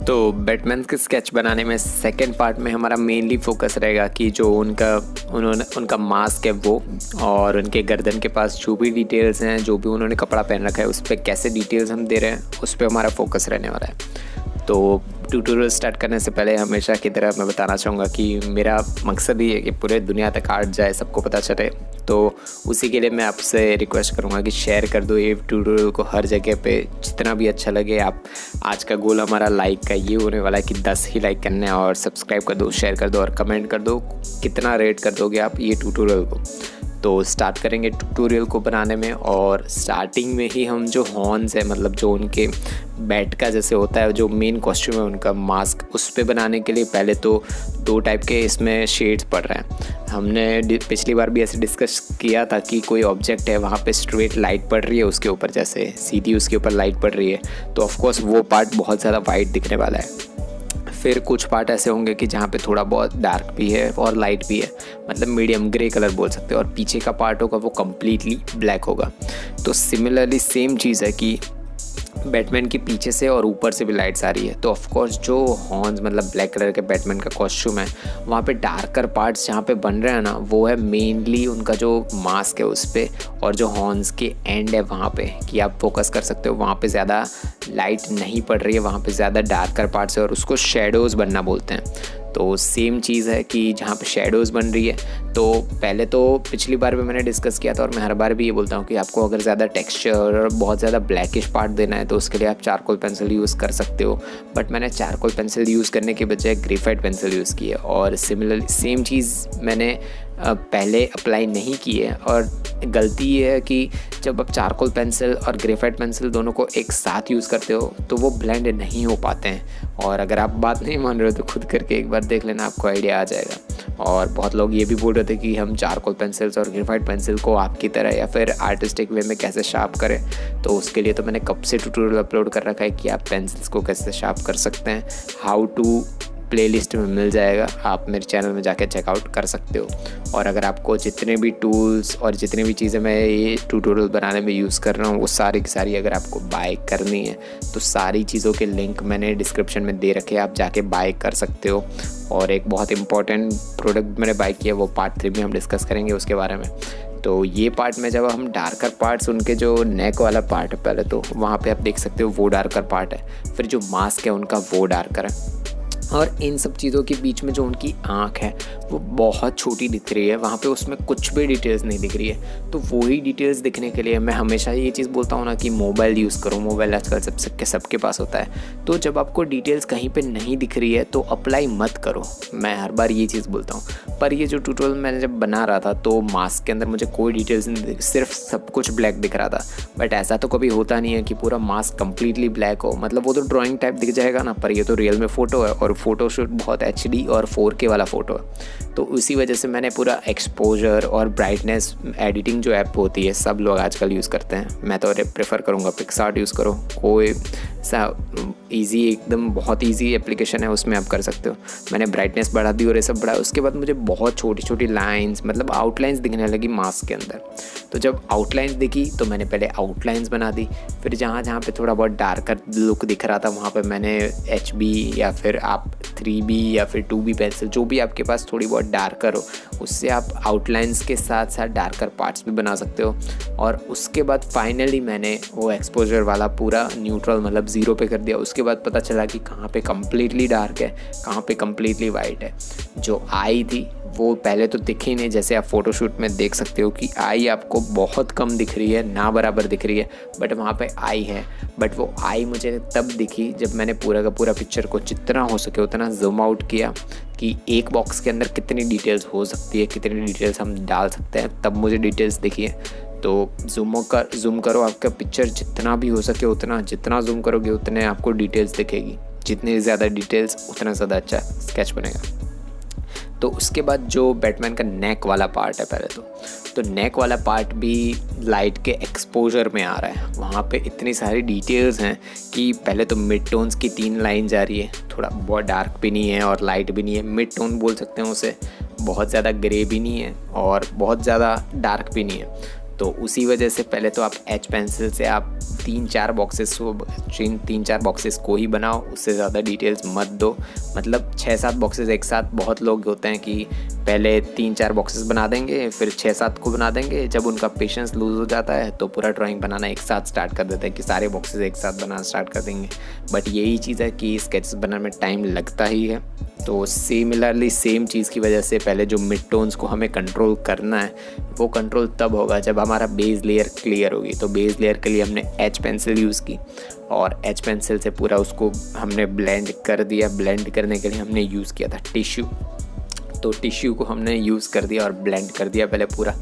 तो बैटमैन के स्केच बनाने में सेकंड पार्ट में हमारा मेनली फोकस रहेगा कि जो उनका मास्क है वो, और उनके गर्दन के पास जो भी डिटेल्स हैं, जो भी उन्होंने कपड़ा पहन रखा है उस पर कैसे डिटेल्स हम दे रहे हैं, उस पर हमारा फोकस रहने वाला है। तो ट्यूटोरियल स्टार्ट करने से पहले हमेशा की तरह मैं बताना चाहूँगा कि मेरा मकसद ही है कि पूरे दुनिया तक आर्ट जाए, सबको पता चले। तो उसी के लिए मैं आपसे रिक्वेस्ट करूँगा कि शेयर कर दो ये ट्यूटोरियल को हर जगह पे, जितना भी अच्छा लगे आप। आज का गोल हमारा लाइक का ये होने वाला है कि 10 ही लाइक करने हैं, और सब्सक्राइब कर दो, शेयर कर दो और कमेंट कर दो कितना रेट कर दोगे आप ये ट्यूटोरियल को। तो स्टार्ट करेंगे ट्यूटोरियल को बनाने में। और स्टार्टिंग में ही हम जो हॉर्न्स है, मतलब जो उनके बैट का जैसे होता है, जो मेन कॉस्ट्यूम है उनका मास्क, उस पे बनाने के लिए पहले तो 2 टाइप के इसमें शेड्स पड़ रहे हैं। हमने पिछली बार भी ऐसे डिस्कस किया था कि कोई ऑब्जेक्ट है, वहाँ पे स्ट्रेट लाइट पड़ रही है उसके ऊपर, जैसे सीधी उसके ऊपर लाइट पड़ रही है, तो ऑफकोर्स वो पार्ट बहुत ज़्यादा वाइट दिखने वाला है। फिर कुछ पार्ट ऐसे होंगे कि जहाँ पे थोड़ा बहुत डार्क भी है और लाइट भी है, मतलब मीडियम ग्रे कलर बोल सकते हो, और पीछे का पार्ट होगा वो कम्प्लीटली ब्लैक होगा। तो सिमिलरली सेम चीज़ है कि बैटमैन के पीछे से और ऊपर से भी लाइट्स आ रही है। तो ऑफकोर्स जो हॉर्न्स, मतलब ब्लैक कलर के बैटमैन का कॉस्ट्यूम है, वहाँ पे डार्कर पार्ट्स जहाँ पे बन रहे हैं ना, वो है मेनली उनका जो मास्क है उस पर, और जो हॉर्न्स के एंड है वहाँ पे, कि आप फोकस कर सकते हो वहाँ पे ज़्यादा लाइट नहीं पड़ रही है, वहाँ पे ज़्यादा डार्कर पार्ट्स है, और उसको शेडोज़ बनना बोलते हैं। तो सेम चीज़ है कि जहाँ पे शेडोज़ बन रही है, तो पहले तो पिछली बार भी मैंने डिस्कस किया था, और मैं हर बार भी ये बोलता हूँ कि आपको अगर ज़्यादा टेक्सचर और बहुत ज़्यादा ब्लैकिश पार्ट देना है तो उसके लिए आप चारकोल पेंसिल यूज़ कर सकते हो। बट मैंने चारकोल पेंसिल यूज़ करने के बजाय ग्रेफाइट पेंसिल यूज़ की है, और सिमिलरली सेम चीज़ मैंने पहले अप्लाई नहीं की है। और गलती ये है कि जब आप चारकोल पेंसिल और ग्रेफाइट पेंसिल दोनों को एक साथ यूज़ करते हो तो वो ब्लेंड नहीं हो पाते हैं। और अगर आप बात नहीं मान रहे हो तो खुद करके एक बार देख लेना, आपको आइडिया आ जाएगा। और बहुत लोग ये भी बोल रहे थे कि हम चारकोल पेंसिल्स और ग्रेफाइट पेंसिल को आपकी तरह या फिर आर्टिस्टिक वे में कैसे शार्प करें, तो उसके लिए तो मैंने कब से ट्यूटोरियल अपलोड कर रखा है कि आप पेंसिल्स को कैसे शार्प कर सकते हैं। हाउ टू प्लेलिस्ट में मिल जाएगा, आप मेरे चैनल में जाके चेकआउट कर सकते हो। और अगर आपको जितने भी टूल्स और जितनी भी चीज़ें मैं ये ट्यूटोरियल बनाने में यूज़ कर रहा हूँ, वो सारी की सारी अगर आपको बाय करनी है तो सारी चीज़ों के लिंक मैंने डिस्क्रिप्शन में दे रखे हैं, आप जाके बाय कर सकते हो। और एक बहुत इंपॉर्टेंट प्रोडक्ट मैंने बाय किया, वो पार्ट 3 में हम डिस्कस करेंगे उसके बारे में। तो ये पार्ट में जब हम डार्कर पार्ट्स, उनके जो नेक वाला पार्ट है पहले तो वहाँ पे आप देख सकते हो वो डार्कर पार्ट है, फिर जो मास्क है उनका वो डार्कर है, और इन सब चीज़ों के बीच में जो उनकी आँख है वो बहुत छोटी दिख रही है, वहाँ पे उसमें कुछ भी डिटेल्स नहीं दिख रही है। तो वही डिटेल्स दिखने के लिए मैं हमेशा ये चीज़ बोलता हूँ ना कि मोबाइल यूज़ करो। मोबाइल आजकल सबके पास होता है। तो जब आपको डिटेल्स कहीं पे नहीं दिख रही है तो अप्लाई मत करो, मैं हर बार ये चीज़ बोलता हूँ। पर ये जो ट्यूटोरियल मैंने जब बना रहा था तो मास्क के अंदर मुझे कोई डिटेल्स नहीं दिख, सिर्फ सब कुछ ब्लैक दिख रहा था। बट ऐसा तो कभी होता नहीं है कि पूरा मास्क कम्प्लीटली ब्लैक हो, मतलब वो तो ड्राइंग टाइप दिख जाएगा ना, पर ये तो रियल में फ़ोटो है, और फ़ोटोशूट बहुत HD और 4K वाला फ़ोटो है। तो उसी वजह से मैंने पूरा एक्सपोजर और ब्राइटनेस एडिटिंग जो ऐप होती है सब लोग आजकल यूज़ करते हैं, मैं तो प्रेफर करूँगा पिक्सआर्ट यूज़ करो। कोई सा ईजी, एकदम बहुत ईजी एप्लीकेशन है, उसमें आप कर सकते हो। मैंने ब्राइटनेस बढ़ा दी और ये सब बढ़ाया। उसके बाद मुझे बहुत छोटी छोटी लाइंस, मतलब आउटलाइंस दिखने लगी मास्क के अंदर। तो जब आउटलाइंस दिखी तो मैंने पहले आउटलाइंस बना दी, फिर जहाँ जहाँ पे थोड़ा बहुत डार्कर लुक दिख रहा था वहाँ पे मैंने HB या फिर आप 3B या फिर 2B पेंसिल, जो भी आपके पास थोड़ी बहुत डार्कर हो, उससे आप आउटलाइंस के साथ साथ डार्कर पार्ट्स भी बना सकते हो। और उसके बाद फाइनली मैंने वो एक्सपोजर वाला पूरा न्यूट्रल, मतलब 0 पे कर दिया। उसके बाद पता चला कि कहाँ पे कम्प्लीटली डार्क है, कहाँ पे कम्प्लीटली वाइट है। जो आई थी वो पहले तो दिखी नहीं, जैसे आप फोटोशूट में देख सकते हो कि आई आपको बहुत कम दिख रही है, ना बराबर दिख रही है, बट वहाँ पे आई है। बट वो आई मुझे तब दिखी जब मैंने पूरा का पूरा पिक्चर को जितना हो सके उतना जूम आउट किया कि एक बॉक्स के अंदर कितनी डिटेल्स हो सकती है, कितनी डिटेल्स हम डाल सकते हैं, तब मुझे डिटेल्स दिखी है। तो जूम करो, आपका पिक्चर जितना भी हो सके उतना, जितना जूम करोगे उतने आपको डिटेल्स दिखेगी, जितनी ज़्यादा डिटेल्स उतना ज़्यादा अच्छा स्केच बनेगा। तो उसके बाद जो बैटमैन का नेक वाला पार्ट है पहले तो नेक वाला पार्ट भी लाइट के एक्सपोजर में आ रहा है। वहाँ पे इतनी सारी डिटेल्स हैं कि पहले तो मिड टोन्स की 3 लाइन जा रही है, थोड़ा बहुत डार्क भी नहीं है और लाइट भी नहीं है, मिड टोन बोल सकते हैं उसे। बहुत ज़्यादा ग्रे भी नहीं है और बहुत ज़्यादा डार्क भी नहीं है। तो उसी वजह से पहले तो आप एच पेंसिल से आप 3-4 बॉक्सेस को ही बनाओ, उससे ज़्यादा डिटेल्स मत दो। मतलब 6-7 बॉक्सेस एक साथ, बहुत लोग होते हैं कि पहले 3-4 बॉक्सेस बना देंगे, फिर 6-7 को बना देंगे। जब उनका पेशेंस लूज़ हो जाता है तो पूरा ड्राइंग बनाना एक साथ स्टार्ट कर देते हैं कि सारे बॉक्सेस एक साथ बनाना स्टार्ट कर देंगे। बट यही चीज़ है कि स्केचेस बनाने में टाइम लगता ही है। तो सिमिलरली सेम चीज़ की वजह से पहले जो मिड टोन्स को हमें कंट्रोल करना है, वो कंट्रोल तब होगा जब हमारा बेस लेयर क्लियर होगी। तो बेस लेयर के लिए हमने एच पेंसिल यूज़ की और एच पेंसिल से पूरा उसको हमने ब्लेंड कर दिया। ब्लेंड करने के लिए हमने यूज़ किया था टिश्यू। तो टिश्यू को हमने यूज़ कर दिया और ब्लेंड कर दिया पहले पूरा।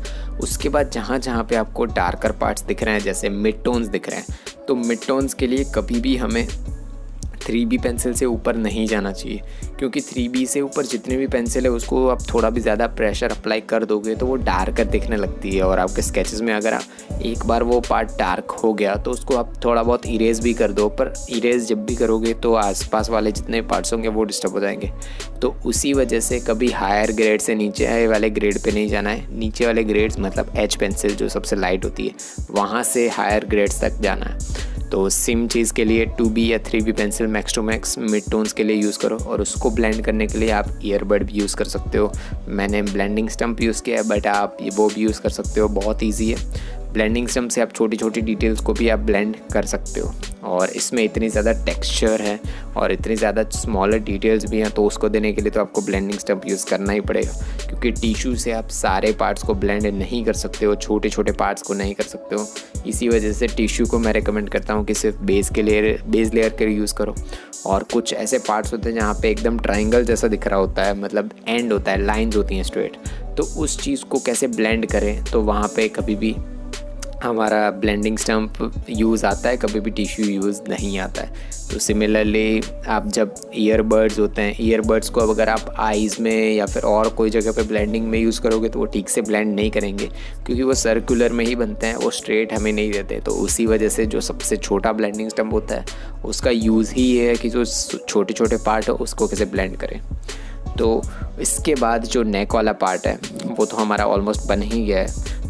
उसके बाद जहाँ जहाँ पे आपको डार्कर पार्ट्स दिख रहे हैं, जैसे मिड टोन्स दिख रहे हैं, तो मिड टोन्स के लिए कभी भी हमें 3B पेंसिल से ऊपर नहीं जाना चाहिए, क्योंकि 3B से ऊपर जितनी भी पेंसिल है उसको आप थोड़ा भी ज़्यादा प्रेशर अप्लाई कर दोगे तो वो डार्कर दिखने लगती है। और आपके स्केचेस में अगर एक बार वो पार्ट डार्क हो गया तो उसको आप थोड़ा बहुत इरेज भी कर दो, पर इरेज जब भी करोगे तो आसपास वाले जितने पार्ट्स होंगे वो डिस्टर्ब हो जाएंगे। तो उसी वजह से कभी हायर ग्रेड से नीचे वाले ग्रेड पे नहीं जाना है। नीचे वाले ग्रेड्स मतलब एच पेंसिल जो सबसे लाइट होती है, वहाँ से हायर ग्रेड्स तक जाना है। तो सेम चीज़ के लिए 2B या 3B pencil max to max mid tones के लिए यूज़ करो। और उसको ब्लेंड करने के लिए आप ईयरबड भी यूज़ कर सकते हो। मैंने ब्लेंडिंग स्टम्प यूज़ किया है, बट आप वो भी यूज़ कर सकते हो, बहुत ईजी है। ब्लेंडिंग स्टम्प से आप छोटी छोटी डिटेल्स को भी आप ब्लेंड कर सकते हो। और इसमें इतनी ज़्यादा टेक्सचर है और इतनी ज़्यादा स्मॉलर डिटेल्स भी हैं, तो उसको देने के लिए तो आपको ब्लेंडिंग स्टम्प यूज़ करना ही पड़ेगा, क्योंकि टिश्यू से आप सारे पार्ट्स को ब्लेंड नहीं कर सकते हो, छोटे छोटे पार्ट्स को नहीं कर सकते हो। इसी वजह से टिश्यू को मैं रिकमेंड करता हूँ कि सिर्फ बेस लेयर के यूज़ करो। और कुछ ऐसे पार्ट्स होते हैं जहाँ पे एकदम ट्राइंगल जैसा दिख रहा होता है, मतलब एंड होता है, लाइंस होती हैं स्ट्रेट, तो उस चीज़ को कैसे ब्लेंड करें, तो वहाँ पे कभी भी हमारा ब्लेंडिंग स्टम्प यूज़ आता है, कभी भी टिश्यू यूज़ नहीं आता है। तो सिमिलरली आप जब ईयरबड्स होते हैं, ईयरबड्स को अब अगर आप आईज़ में या फिर और कोई जगह पे ब्लेंडिंग में यूज़ करोगे तो वो ठीक से ब्लेंड नहीं करेंगे, क्योंकि वो सर्कुलर में ही बनते हैं, वो स्ट्रेट हमें नहीं देते। तो उसी वजह से जो सबसे छोटा ब्लेंडिंग स्टम्प होता है उसका यूज़ ही ये है कि जो छोटे छोटे पार्ट हो उसको कैसे ब्लेंड करें। तो इसके बाद जो नेक वाला पार्ट है वो तो हमारा ऑलमोस्ट बन ही गया है।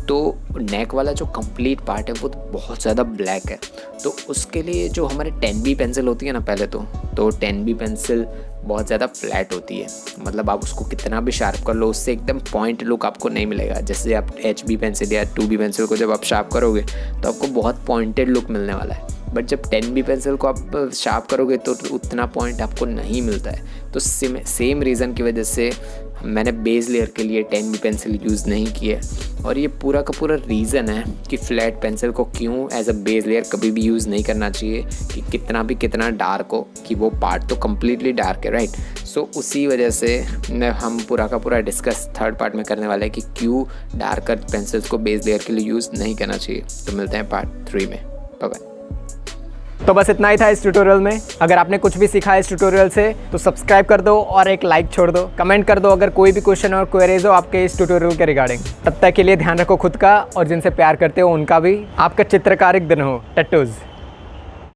तो नेक वाला जो कंप्लीट पार्ट है वो तो बहुत ज़्यादा ब्लैक है। तो उसके लिए जो हमारे 10B पेंसिल होती है ना, पहले तो 10B पेंसिल बहुत ज़्यादा फ्लैट होती है। मतलब आप उसको कितना भी शार्प कर लो, उससे एकदम पॉइंट लुक आपको नहीं मिलेगा। जैसे आप HB पेंसिल या 2B पेंसिल को जब आप शार्प करोगे तो आपको बहुत पॉइंटेड लुक मिलने वाला है। बट जब 10B पेंसिल को आप शार्प करोगे तो उतना पॉइंट आपको नहीं मिलता है। तो सेम रीज़न की वजह से मैंने बेस लेयर के लिए 10B पेंसिल यूज़ नहीं की है। और ये पूरा का पूरा रीज़न है कि फ्लैट पेंसिल को क्यों एज अ बेस लेयर कभी भी यूज़ नहीं करना चाहिए, कि कितना डार्क हो, कि वो पार्ट तो कम्प्लीटली डार्क है, राइट। सो उसी वजह से हम पूरा का पूरा डिस्कस थर्ड पार्ट में करने वाले हैं कि क्यों डार्कर पेंसिल्स को बेस लेयर के लिए यूज़ नहीं करना चाहिए। तो मिलते हैं पार्ट 3 में। बाय। तो बस इतना ही था इस ट्यूटोरियल में। अगर आपने कुछ भी सीखा इस ट्यूटोरियल से तो सब्सक्राइब कर दो और एक लाइक छोड़ दो, कमेंट कर दो अगर कोई भी क्वेश्चन और क्वेरीज हो आपके इस ट्यूटोरियल के रिगार्डिंग। तब तक के लिए ध्यान रखो खुद का और जिनसे प्यार करते हो उनका भी। आपका चित्रकारिक दिन हो। टट्टूज।